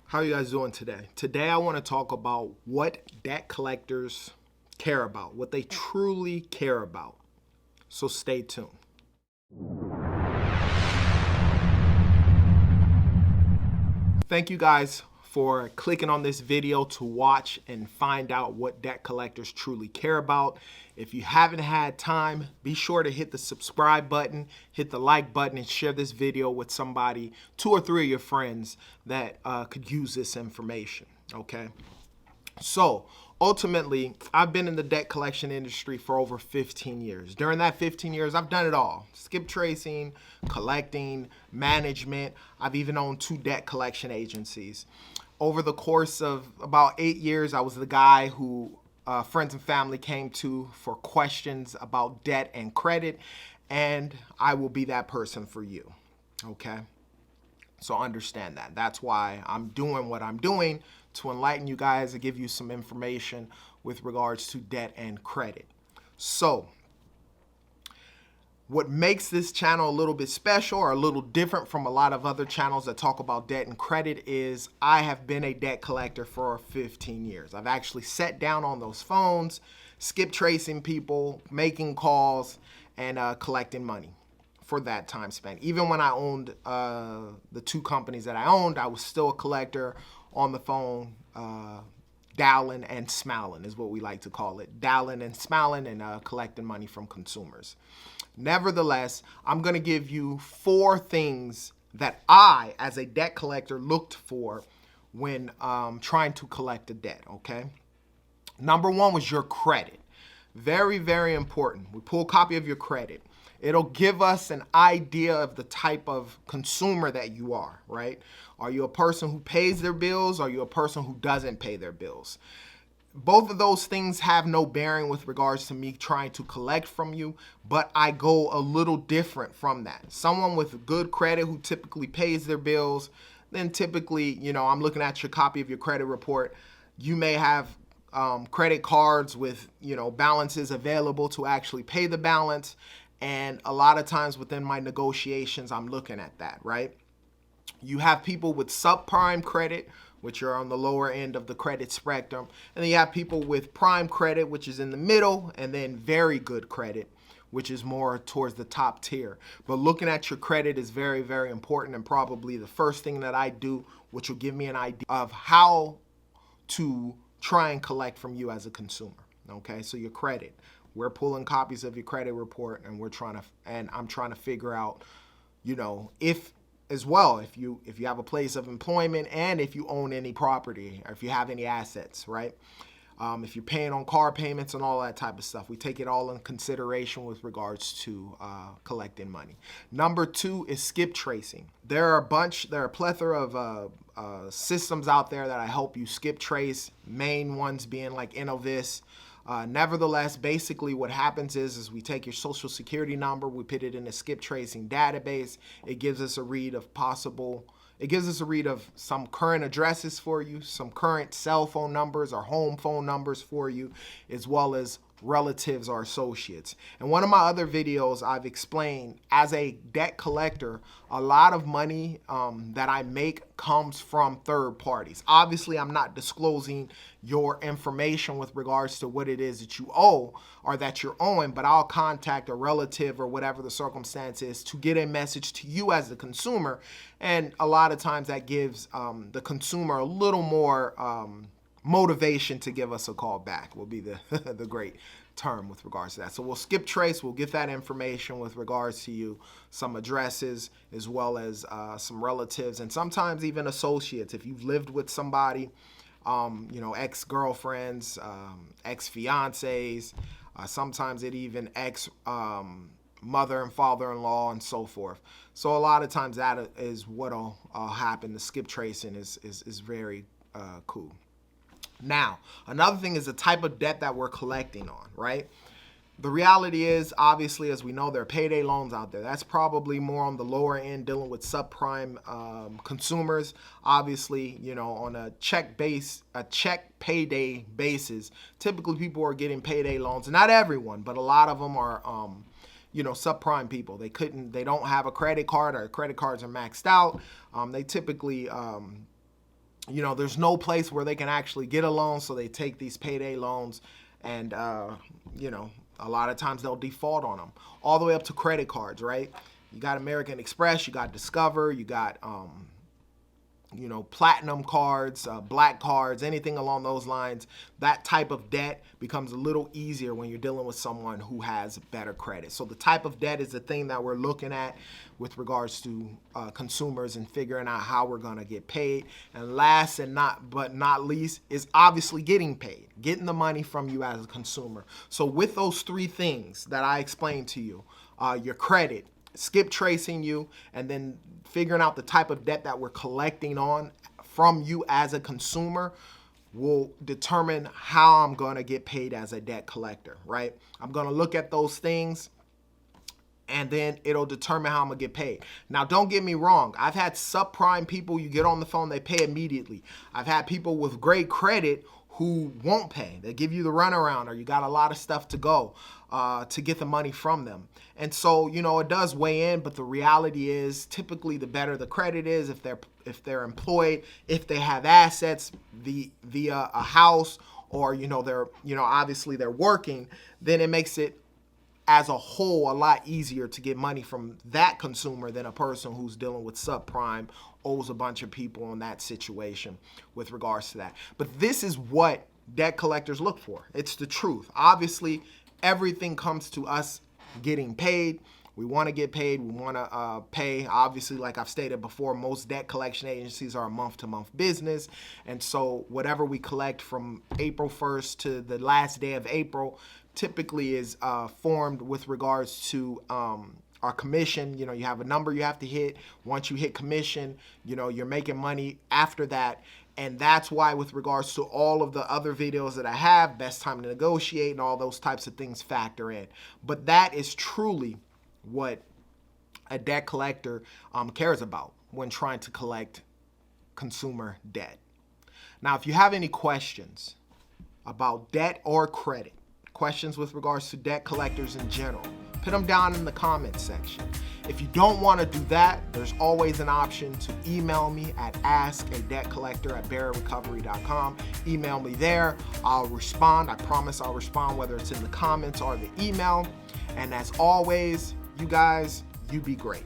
How you guys doing today? Today I want to talk about what debt collectors care about, what they truly care about. So stay tuned. Thank you guys for clicking on this video to watch and find out what debt collectors truly care about. If you haven't had time, be sure to hit the subscribe button, hit the like button, and share this video with somebody, 2 or 3 of your friends that could use this information, okay? So ultimately, I've been in the debt collection industry for over 15 years. During that 15 years, I've done it all. Skip tracing, collecting, management. I've even owned 2 debt collection agencies. Over the course of about 8 years, I was the guy who friends and family came to for questions about debt and credit, and I will be that person for you, okay? So understand that. That's why I'm doing what I'm doing, to enlighten you guys and give you some information with regards to debt and credit. So what makes this channel a little bit special or a little different from a lot of other channels that talk about debt and credit is I have been a debt collector for 15 years. I've actually sat down on those phones, skip tracing people, making calls, and collecting money for that time span. Even when I owned the 2 companies that I owned, I was still a collector on the phone, dialing and smiling is what we like to call it. Dialing and smiling and collecting money from consumers. Nevertheless, I'm gonna give you 4 things that I, as a debt collector, looked for when trying to collect a debt, okay? Number 1 was your credit. Very, very important. We pull a copy of your credit. It'll give us an idea of the type of consumer that you are, right? Are you a person who pays their bills? Are you a person who doesn't pay their bills? Both of those things have no bearing with regards to me trying to collect from you, but I go a little different from that. Someone with good credit who typically pays their bills, then typically, I'm looking at your copy of your credit report. You may have credit cards with, balances available to actually pay the balance. And a lot of times within my negotiations, I'm looking at that, right? You have people with subprime credit, which are on the lower end of the credit spectrum. And then you have people with prime credit, which is in the middle, and then very good credit, which is more towards the top tier. But looking at your credit is very, very important, and probably the first thing that I do, which will give me an idea of how to try and collect from you as a consumer, okay? So your credit. We're pulling copies of your credit report, and I'm trying to figure out, if you have a place of employment and if you own any property or if you have any assets, right? If you're paying on car payments and all that type of stuff, we take it all in consideration with regards to collecting money. Number 2 is skip tracing. There are a plethora of systems out there that I help you skip trace. Main ones being like Innovis. Nevertheless, basically what happens is we take your social security number, we put it in a skip tracing database. It gives us a read of some current addresses for you, some current cell phone numbers or home phone numbers for you, as well as relatives or associates. In one of my other videos, I've explained, as a debt collector, a lot of money that I make comes from third parties. Obviously, I'm not disclosing your information with regards to what it is that you owe or that you're owing, but I'll contact a relative or whatever the circumstance is to get a message to you as the consumer. And a lot of times that gives the consumer a little more motivation to give us a call back, will be the the great term with regards to that. So we'll skip trace, we'll get that information with regards to you, some addresses, as well as some relatives, and sometimes even associates. If you've lived with somebody, ex-girlfriends, ex-fiancés, sometimes it even mother and father-in-law and so forth. So a lot of times that is what'll happen. The skip tracing is very cool. Now, another thing is the type of debt that we're collecting on, right? The reality is, obviously, as we know, there are payday loans out there. That's probably more on the lower end, dealing with subprime consumers. Obviously, on a check payday basis, typically people are getting payday loans. Not everyone, but a lot of them are, subprime people. They don't have a credit card, or credit cards are maxed out. They typically you know, there's no place where they can actually get a loan, so they take these payday loans, and you know, a lot of times they'll default on them. All the way up to credit cards, right? You got American Express, you got Discover, you got you know, platinum cards, black cards, anything along those lines. That type of debt becomes a little easier when you're dealing with someone who has better credit. So the type of debt is the thing that we're looking at with regards to consumers and figuring out how we're gonna get paid. And last and not least is obviously getting paid, getting the money from you as a consumer. So with those three things that I explained to you, your credit, skip tracing you, and then figuring out the type of debt that we're collecting on from you as a consumer will determine how I'm going to get paid as a debt collector, right? I'm going to look at those things, and then it'll determine how I'm gonna get paid. Now, don't get me wrong. I've had subprime people, you get on the phone, they pay immediately. I've had people with great credit who won't pay. They give you the runaround, or you got a lot of stuff to go to get the money from them. And so, you know, it does weigh in, but the reality is typically the better the credit is, if they're employed, if they have assets via a house, or, you know, obviously they're working, then it makes it as a whole a lot easier to get money from that consumer than a person who's dealing with subprime, owes a bunch of people in that situation with regards to that. But this is what debt collectors look for. It's the truth. Obviously, everything comes to us getting paid. We want to get paid. We want to pay. Obviously, like I've stated before, most debt collection agencies are a month-to-month business. And so whatever we collect from April 1st to the last day of April typically is formed with regards to our commission. You know, you have a number you have to hit. Once you hit commission, you know, you're making money after that. And that's why, with regards to all of the other videos that I have, best time to negotiate and all those types of things factor in. But that is truly what a debt collector cares about when trying to collect consumer debt. Now, if you have any questions about debt or credit, questions with regards to debt collectors in general, put them down in the comments section. If you don't want to do that, there's always an option to email me at askadebtcollector@barrettrecovery.com. Email me there. I'll respond. I promise I'll respond, whether it's in the comments or the email. And as always, you guys, you be great.